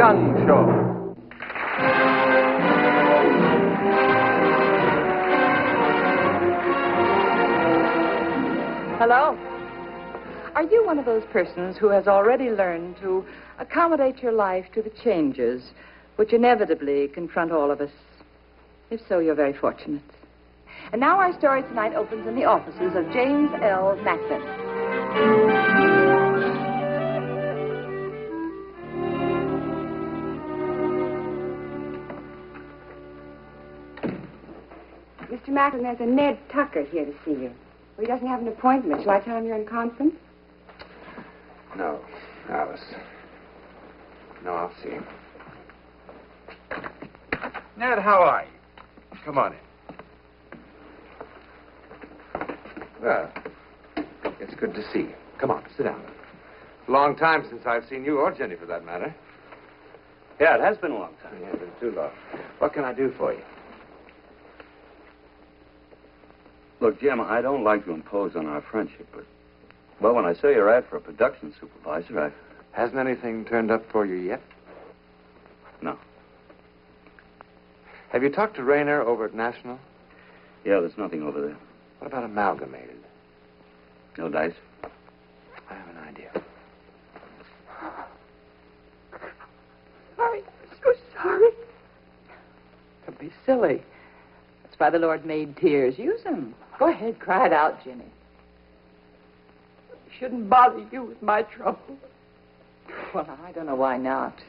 Young Show. Hello. Are you one of those persons who has already learned to accommodate your life to the changes which inevitably confront all of us? If so, you're very fortunate. And now our story tonight opens in the offices of James L. Macklin. Mr. Macklin, there's a Ned Tucker here to see you. Well, he doesn't have an appointment. Shall I tell him you're in conference? No, Alice. No, I'll see him. Ned, how are you? Come on in. Well, it's good to see you. Come on, sit down. It's a long time since I've seen you or Jenny, for that matter. Yeah, it has been a long time. Yeah, been too long. What can I do for you? Look, Jim, I don't like to impose on our friendship, but, well, when I saw your ad for a production supervisor, Hasn't anything turned up for you yet? No. Have you talked to Rayner over at National? Yeah, there's nothing over there. What about Amalgamated? No dice? I have an idea. Sorry. I'm so sorry. Don't be silly. That's why the Lord made tears. Use them. Go ahead, cry it out, Jenny. I shouldn't bother you with my trouble. Well, I don't know why not.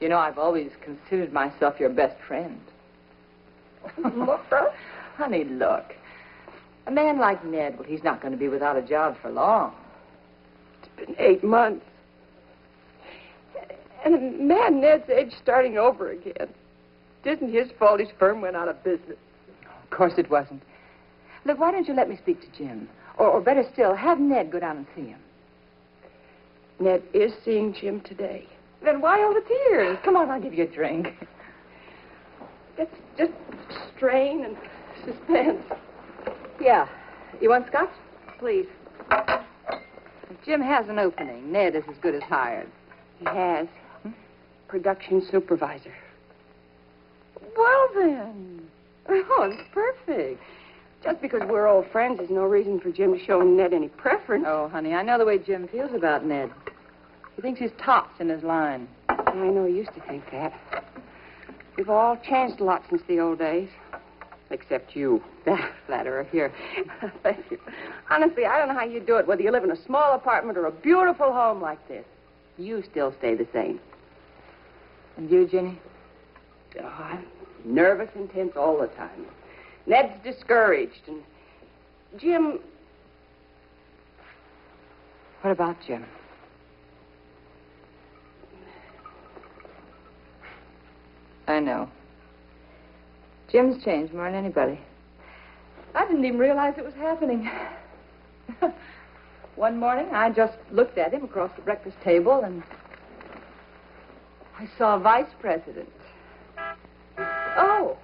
You know, I've always considered myself your best friend. Look, honey, look. A man like Ned, well, he's not going to be without a job for long. It's been 8 months. And a man Ned's age starting over again. It isn't his fault his firm went out of business. Of course it wasn't. Look, why don't you let me speak to Jim? Or better still, have Ned go down and see him. Ned is seeing Jim today. Then why all the tears? Come on, I'll give you a drink. It's just strain and suspense. Yeah. You want scotch? Please. If Jim has an opening, Ned is as good as hired. He has. Production supervisor. Well, then. Oh, it's perfect. Just because we're old friends is no reason for Jim to show Ned any preference. Oh, honey, I know the way Jim feels about Ned. He thinks he's tops in his line. I know he used to think that. We've all changed a lot since the old days. Except you. Flatterer, here. Thank you. Honestly, I don't know how you do it, whether you live in a small apartment or a beautiful home like this. You still stay the same. And you, Jenny? Oh, I'm nervous and tense all the time. Ned's discouraged, and Jim... What about Jim? I know. Jim's changed more than anybody. I didn't even realize it was happening. One morning, I just looked at him across the breakfast table, and I saw a vice president. Oh,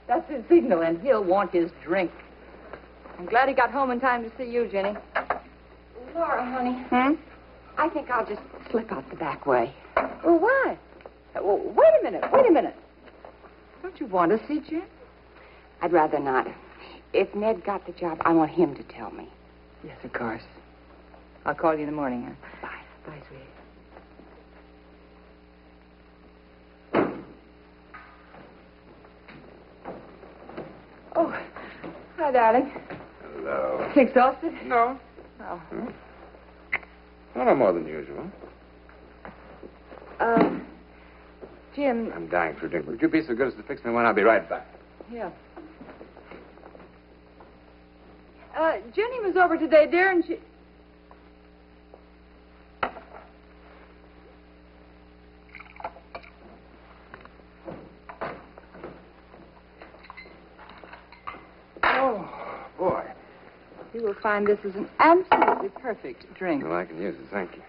that's his signal, and he'll want his drink. I'm glad he got home in time to see you, Jenny. Laura, honey. I think I'll just slip out the back way. Well, why? Well, wait a minute. Don't you want to see Jim? I'd rather not. If Ned got the job, I want him to tell me. Yes, of course. I'll call you in the morning, huh? Bye. Bye, sweetie. Oh, hi, darling. Hello. Exhausted? No. Oh. No more than usual. Jim. I'm dying for a drink. Would you be so good as to fix me one? I'll be right back. Yeah. Jenny was over today, dear, and she... Oh, boy. You will find this is an absolutely perfect drink. Well, I can use it. Thank you.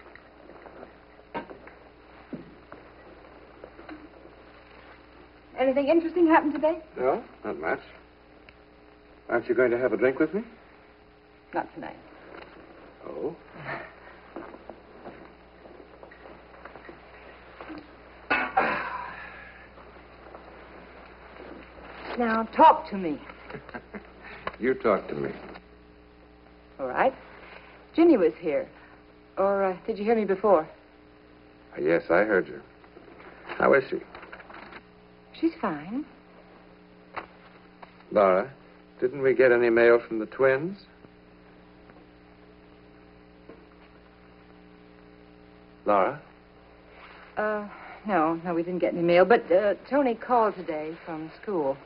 Anything interesting happened today? No, not much. Aren't you going to have a drink with me? Not tonight. Oh? Now, talk to me. You talk to me. All right. Ginny was here. Or did you hear me before? Yes, I heard you. How is she? She's fine. Laura, didn't we get any mail from the twins? Laura? No, we didn't get any mail. But Tony called today from school.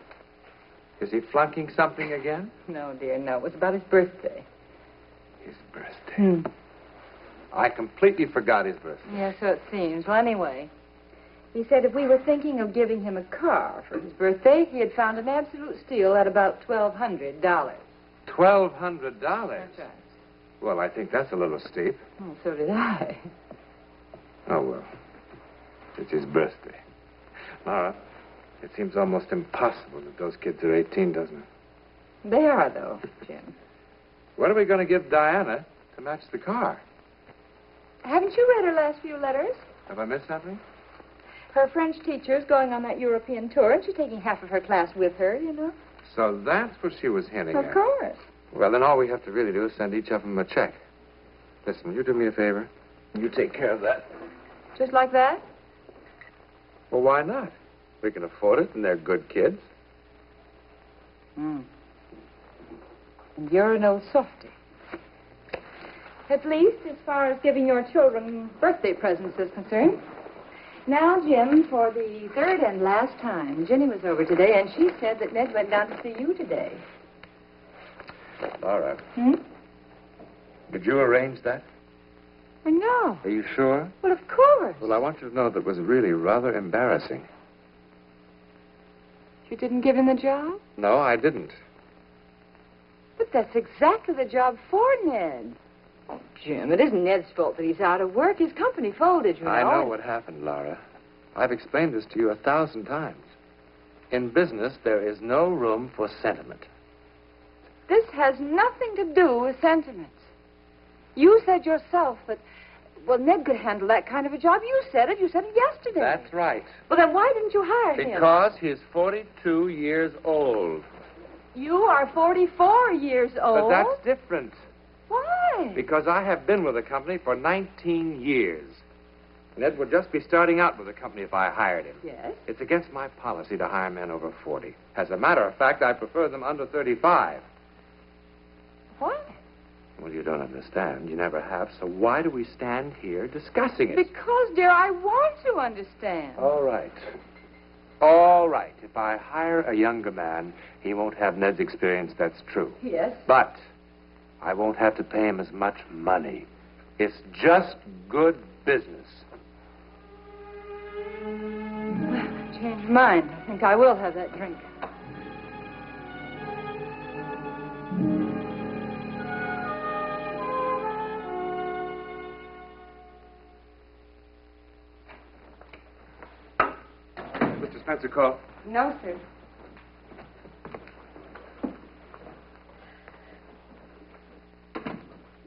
Is he flunking something again? No, dear, no. It was about his birthday. His birthday? I completely forgot his birthday. Yeah, so it seems. Well, anyway, he said if we were thinking of giving him a car for his birthday, he had found an absolute steal at about $1,200. $1,200? That's right. Well, I think that's a little steep. Oh, so did I. Oh, well. It's his birthday. Laura, it seems almost impossible that those kids are 18, doesn't it? They are, though, Jim. What are we going to give Diana to match the car? Haven't you read her last few letters? Have I missed something? Her French teacher's going on that European tour, and she's taking half of her class with her, you know. So that's what she was hinting at. Of course. Well, then all we have to really do is send each of them a check. Listen, will you do me a favor? You take care of that. Just like that? Well, why not? We can afford it, and they're good kids. And you're an old softy. At least as far as giving your children birthday presents is concerned. Now, Jim, for the third and last time, Ginny was over today, and she said that Ned went down to see you today. Laura. Did you arrange that? No. Are you sure? Well, of course. Well, I want you to know that it was really rather embarrassing. You didn't give him the job? No, I didn't. But that's exactly the job for Ned. Oh, Jim, it isn't Ned's fault that he's out of work. His company folded, you know. I know what happened, Laura. I've explained this to you 1,000 times. In business, there is no room for sentiment. This has nothing to do with sentiments. You said yourself that, well, Ned could handle that kind of a job. You said it. You said it yesterday. That's right. Well, then why didn't you hire him? Because he's 42 years old. You are 44 years old. But that's different. Why? Because I have been with the company for 19 years. Ned would just be starting out with the company if I hired him. Yes? It's against my policy to hire men over 40. As a matter of fact, I prefer them under 35. Why? Well, you don't understand. You never have. So why do we stand here discussing it? Because, dear, I want to understand. All right. All right. If I hire a younger man, he won't have Ned's experience. That's true. Yes. But I won't have to pay him as much money. It's just good business. Well, I've changed my mind. I think I will have that drink. Mr. Spencer, call. No, sir.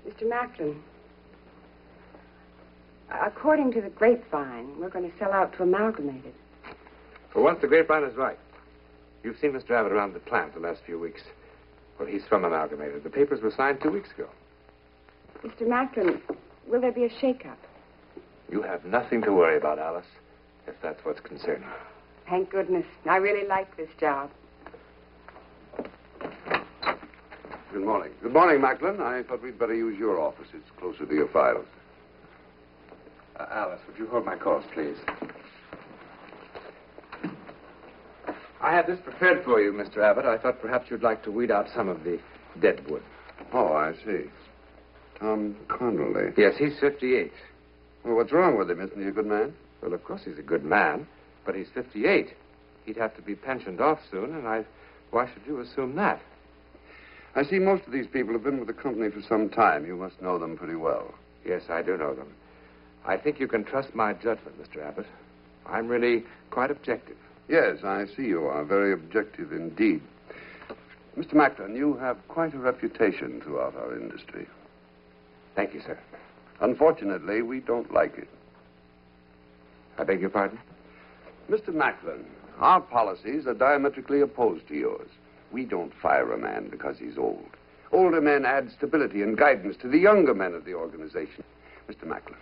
Mr. Macklin, according to the grapevine, we're going to sell out to Amalgamated. For once, the grapevine is right. You've seen Mr. Abbott around the plant the last few weeks. Well, he's from Amalgamated. The papers were signed 2 weeks ago. Mr. Macklin, will there be a shake-up? You have nothing to worry about, Alice, if that's what's concerning. Thank goodness. I really like this job. Good morning. Good morning, Macklin. I thought we'd better use your office. It's closer to your files. Alice, would you hold my calls, please? I had this prepared for you, Mr. Abbott. I thought perhaps you'd like to weed out some of the dead wood. Oh, I see. Tom Connolly. Yes, he's 58. Well, what's wrong with him? Isn't he a good man? Well, of course he's a good man, but he's 58. He'd have to be pensioned off soon, and why should you assume that? I see most of these people have been with the company for some time. You must know them pretty well. Yes, I do know them. I think you can trust my judgment, Mr. Abbott. I'm really quite objective. Yes, I see you are. Very objective indeed. Mr. Macklin, you have quite a reputation throughout our industry. Thank you, sir. Unfortunately, we don't like it. I beg your pardon? Mr. Macklin, Our policies are diametrically opposed to yours. We don't fire a man because he's old. Older men add stability and guidance to the younger men of the organization. Mr. Macklin,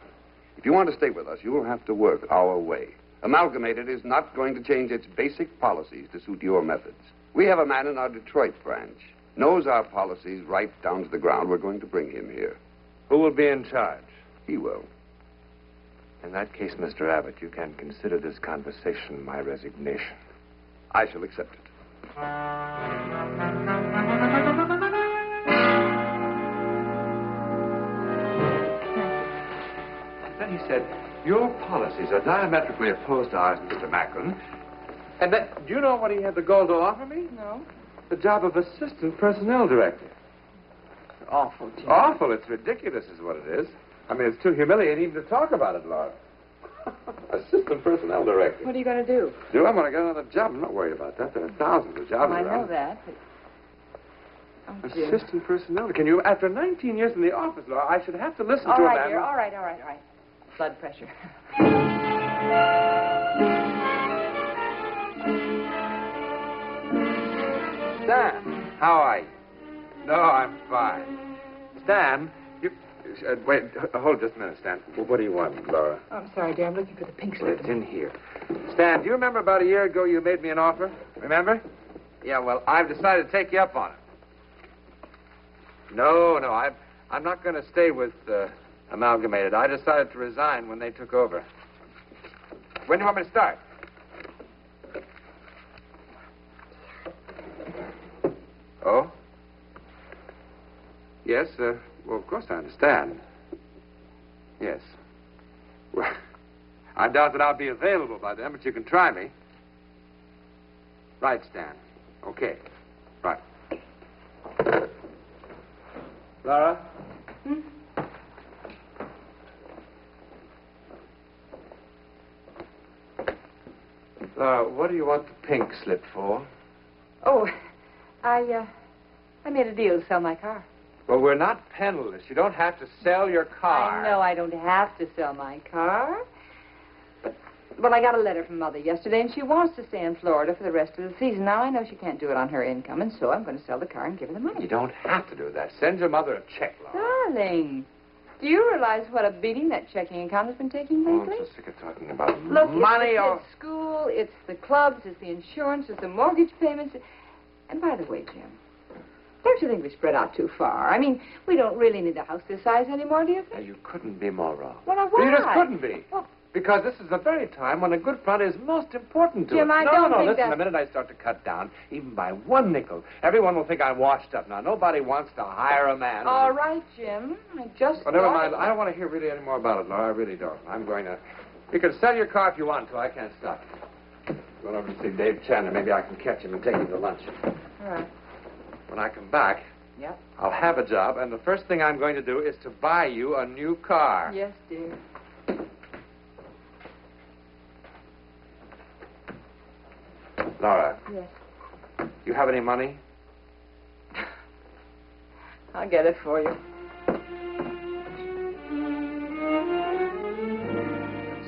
if you want to stay with us, you will have to work our way. Amalgamated is not going to change its basic policies to suit your methods. We have a man in our Detroit branch. Knows our policies right down to the ground. We're going to bring him here. Who will be in charge? He will. In that case, Mr. Abbott, you can consider this conversation my resignation. I shall accept it. Then he said, your policies are diametrically opposed to ours, Mr. Macklin. And then, do you know what he had the gall to offer me? No. The job of assistant personnel director. Awful, Jim. Awful. It's ridiculous is what it is. I mean, it's too humiliating even to talk about it, Laura. Assistant personnel director. What are you going to do? I'm going to get another job. I'm not worried about that. There are thousands of jobs I around. know that. But... Oh, Jim. Assistant personnel. Can you, after 19 years in the office, Laura, I should have to listen All to a right, man. dear. All right. Blood pressure. Stan, how are you? No, I'm fine. Stan, you... wait, hold just a minute, Stan. Well, what do you want, Laura? Oh, I'm sorry, dear. I'm looking for the pink Well, slip. it's in here. Stan, do you remember about a year ago you made me an offer? Remember? Yeah, well, I've decided to take you up on it. No, I'm not going to stay with Amalgamated. I decided to resign when they took over. When do you want me to start? Oh? Yes, well, of course I understand. Yes. Well, I doubt that I'll be available by then, but you can try me. Right, Stan. Okay. Right. Laura? Laura, what do you want the pink slip for? Oh, I made a deal to sell my car. Well, we're not penniless. You don't have to sell your car. I know I don't have to sell my car. But I got a letter from Mother yesterday, and she wants to stay in Florida for the rest of the season. Now, I know she can't do it on her income, and so I'm going to sell the car and give her the money. You don't have to do that. Send your mother a check, Laura. Darling, do you realize what a beating that checking account has been taking Oh, lately? I'm so sick of talking about Look, money. it's the school, it's the clubs, it's the insurance, it's the mortgage payments. And by the way, Jim, don't you think we spread out too far? I mean, we don't really need a house this size anymore, do you Now, think? you couldn't be more wrong. Well, now, why? You just couldn't be. Well, Because this is the very time when a good front is most important to Jim, us. I don't think listen, that- the minute I start to cut down, even by 1 nickel, everyone will think I'm washed up. Now, nobody wants to hire a man. all right, Jim. I just... Well, never mind. I don't want to hear really any more about it, Laura. I really don't. I'm going to... You can sell your car if you want to. I can't stop you. Go over to see Dave Chandler. Maybe I can catch him and take him to lunch. All right. When I come back, Yep. I'll have a job, and the first thing I'm going to do is to buy you a new car. Yes, dear. Laura, Yes. you have any money? I'll get it for you.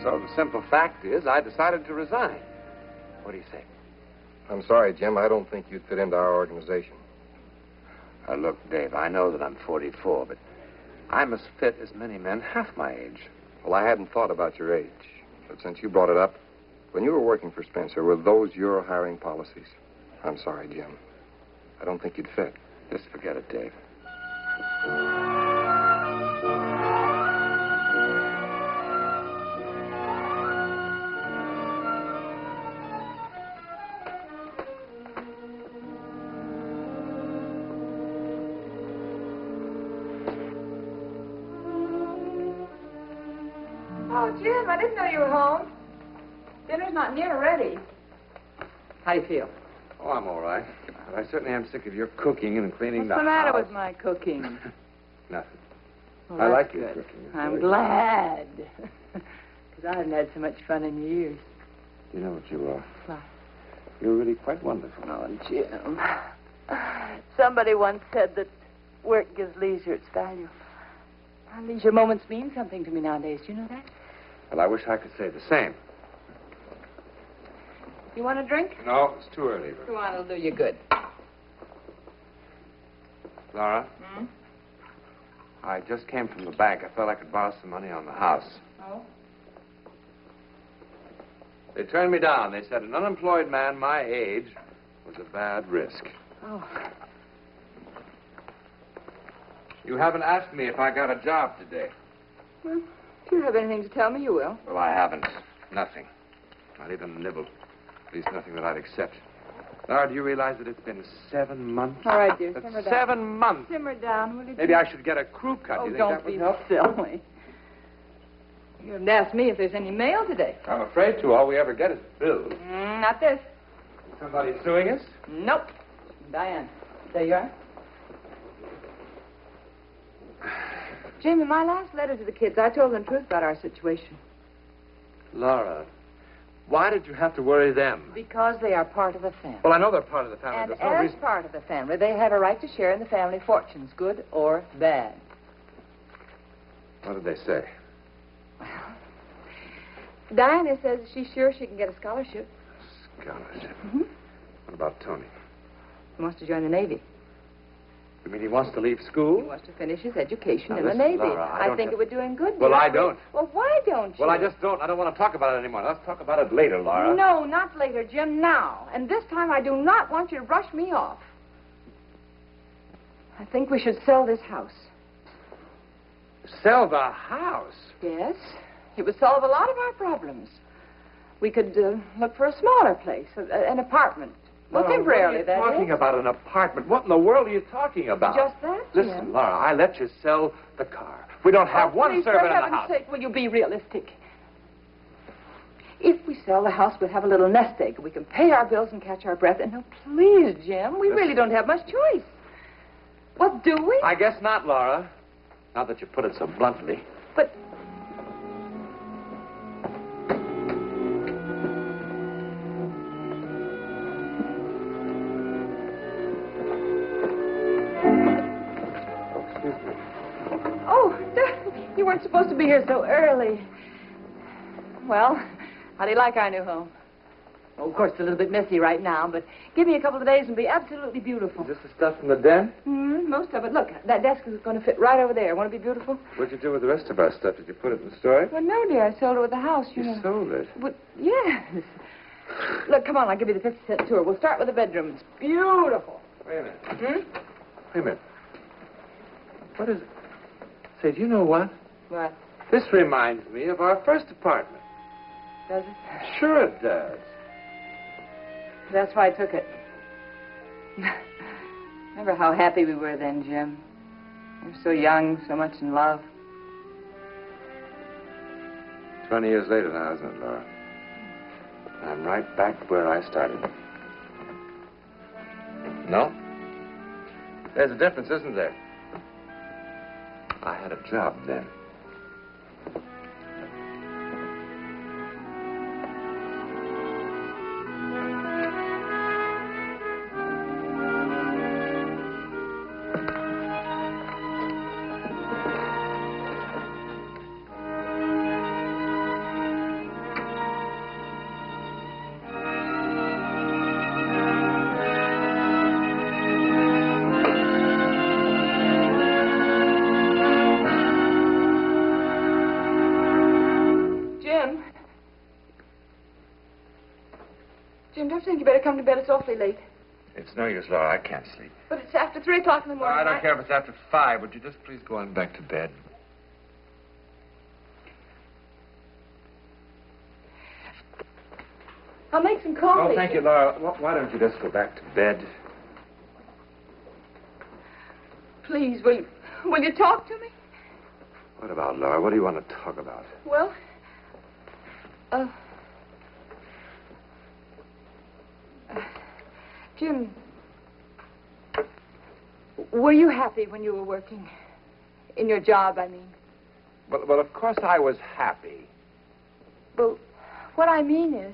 So the simple fact is I decided to resign. What do you say? I'm sorry, Jim. I don't think you'd fit into our organization. Look, Dave, I know that I'm 44, but I'm as fit as many men half my age. Well, I hadn't thought about your age. But since you brought it up, when you were working for Spencer, were those your hiring policies? I'm sorry, Jim. I don't think you'd fit. Just forget it, Dave. Oh, Jim, I didn't know you were home. Dinner's not near ready. How do you feel? Oh, I'm all right. But I certainly am sick of your cooking and cleaning What's the the matter house. with my cooking? Nothing. Well, I that's like your good. cooking. It's I'm very glad. Because I haven't had so much fun in years. You know what you are? What? You're really quite wonderful. Oh, Jim. Somebody once said that work gives leisure its value. Well, leisure moments mean something to me nowadays. Do you know that? Well, I wish I could say the same. You want a drink? No, it's too early. Go on, it'll do you good. Laura, Hmm? I just came from the bank. I felt I could borrow some money on the house. Oh? They turned me down. They said an unemployed man my age was a bad risk. Oh. You haven't asked me if I got a job today. Well, if you have anything to tell me, you will. Well, I haven't. Nothing. Not even a nibble. At least nothing that I'd accept. Laura, do you realize that it's been 7 months? All right, dear, That's simmer down. 7 months. Simmer down, will you? Maybe I should get a crew cut. Oh, Do you think don't that would be help? silly. You haven't asked me if there's any mail today. I'm afraid to. All we ever get is bills. Not this. Somebody suing us? Nope. Diane, there you are. Jim, in my last letter to the kids, I told them the truth about our situation. Laura, why did you have to worry them? Because they are part of the family. Well, I know they're part of the family. And There's no as reason. part of the family, they have a right to share in the family fortunes, good or bad. What did they say? Diana says she's sure she can get a scholarship. Scholarship. Mm-hmm. What about Tony? He wants to join the Navy. You mean he wants to leave He school? wants to finish his education Now, in listen, the Navy. Laura, I don't think have- it would do him good. Well, dear. I don't. Well, why don't you? Well, I just don't. I don't want to talk about it anymore. Let's talk about it later, Laura. No, not later, Jim, now. And this time I do not want you to brush me off. I think we should sell this house. Sell the house? Yes. It would solve a lot of our problems. We could look for a smaller place, an apartment. Well, Laura, temporarily, what are you that talking is. about an apartment? What in the world are you talking about? Just that, Jim. Listen, Laura, I let you sell the car. We don't have one please, servant for in the heaven's house. sake, will you be realistic? If we sell the house, we'll have a little nest egg. We can pay our bills and catch our breath. And now, please, Jim, we really don't have much choice. What do we? I guess not, Laura. Not that you put it so bluntly. But oh, you weren't supposed to be here so early. Well, how do you like our new home? Oh, of course, it's a little bit messy right now, but give me a couple of days and it'll be absolutely beautiful. Is this the stuff from the den? Most of it. Look, that desk is going to fit right over there. Won't it be beautiful? What'd you do with the rest of our stuff? Did you put it in storage? Well, no, dear. I sold it with the house, you know. sold it? But, yes. Look, come on. I'll give you the 50-cent tour. We'll start with the bedroom. It's beautiful. Wait a minute. Hmm? Wait a minute. What is it? Say, do you know what? What? This reminds me of our first apartment. Does it? Sure it does. That's why I took it. Remember how happy we were then, Jim? We were so young, so much in love. 20 years later now, isn't it, Laura? I'm right back where I started. No? There's a difference, isn't there? I had a job then. Jim, don't you think you better come to bed? It's awfully late. It's no use, Laura. I can't sleep. But it's after 3 o'clock in the morning. I don't care if it's after 5. Would you just please go on back to bed? I'll make some coffee. No, thank you, Laura. Why don't you just go back to bed? Please, will you talk to me? What about, Laura? What do you want to talk about? Well, Jim, were you happy when you were working? In your job, I mean. Well, of course I was happy. Well, what I mean is,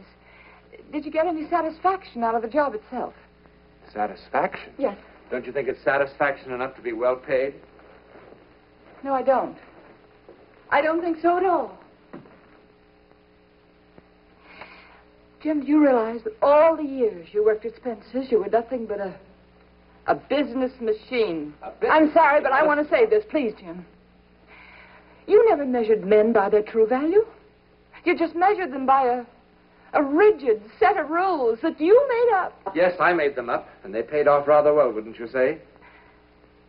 did you get any satisfaction out of the job itself? Satisfaction? Yes. Don't you think it's satisfaction enough to be well paid? No, I don't. I don't think so at all. Jim, do you realize that all the years you worked at Spencer's, you were nothing but a business machine? I'm sorry, but I want to say this. Please, Jim. You never measured men by their true value. You just measured them by a rigid set of rules that you made up. Yes, I made them up, and they paid off rather well, wouldn't you say?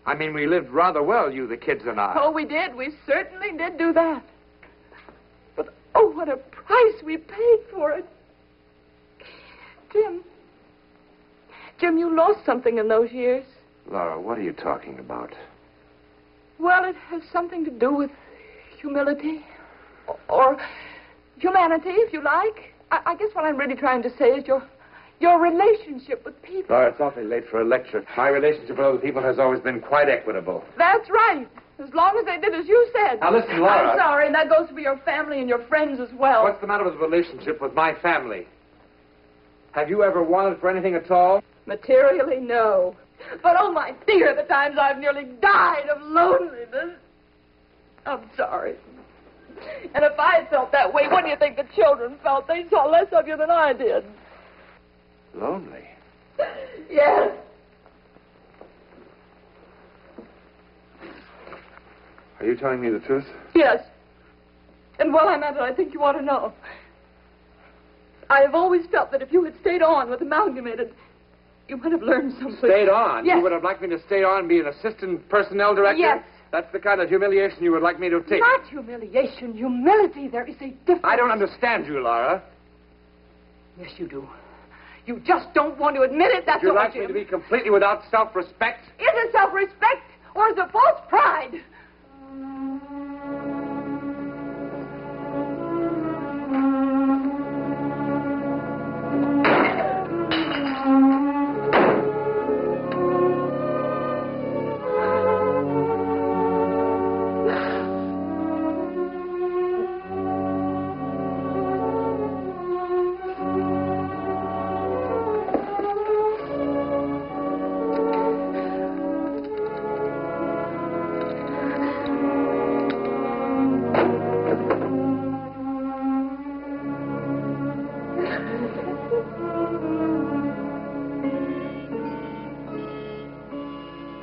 I mean, we lived rather well, you, the kids, and I. Oh, we did. We certainly did do that. But, oh, what a price we paid for it. Jim, you lost something in those years. Laura, what are you talking about? Well, it has something to do with humility. Or humanity, if you like. I guess what I'm really trying to say is your relationship with people. Laura, it's awfully late for a lecture. My relationship with other people has always been quite equitable. That's right. As long as they did as you said. Now, listen, Laura. I'm sorry, and that goes for your family and your friends as well. What's the matter with the relationship with my family? Have you ever wanted for anything at all? Materially, no. But, oh, my dear, the times I've nearly died of loneliness. I'm sorry. And if I had felt that way, what do you think the children felt? They saw less of you than I did. Lonely? Yes. Are you telling me the truth? Yes. And while I'm at it, I think you ought to know. I have always felt that if you had stayed on with Amalgamated, you might have learned something. Stayed on? Yes. You would have liked me to stay on and be an assistant personnel director? Yes. That's the kind of humiliation you would like me to take. Not humiliation, humility. There is a difference. I don't understand you, Laura. Yes, you do. You just don't want to admit it, that's Would you all, like me Jim. to be completely without self-respect? Is it self-respect or is it false pride?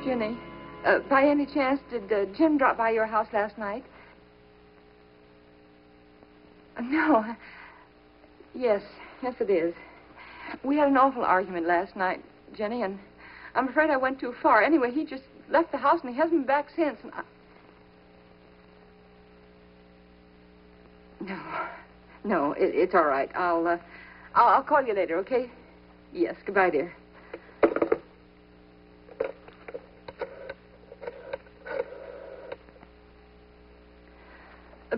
Jenny, by any chance, did Jim drop by your house last night? No. Yes, it is. We had an awful argument last night, Jenny, and I'm afraid I went too far. Anyway, he just left the house and he hasn't been back since. And No, it's all right. I'll call you later, okay? Yes, goodbye, dear.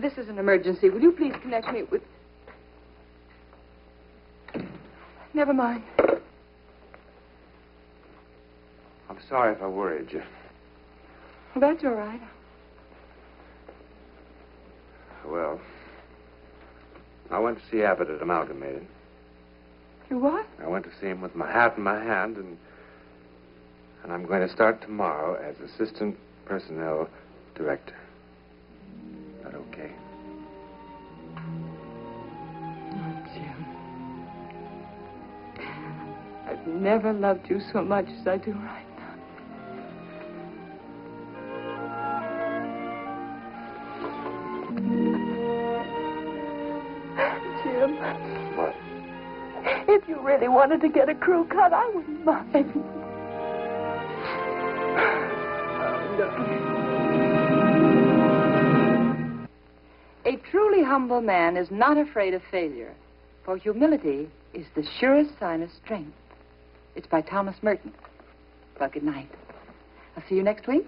This is an emergency. Will you please connect me with... Never mind. I'm sorry if I worried you. Well, that's all right. Well, I went to see Abbott at Amalgamated. You what? I went to see him with my hat in my hand, and I'm going to start tomorrow as assistant personnel director. Is that okay? Oh, Jim. I've never loved you so much as I do right now. Jim. What? If you really wanted to get a crew cut, I wouldn't mind. Oh, no. A truly humble man is not afraid of failure, for humility is the surest sign of strength. It's by Thomas Merton. Well, good night. I'll see you next week.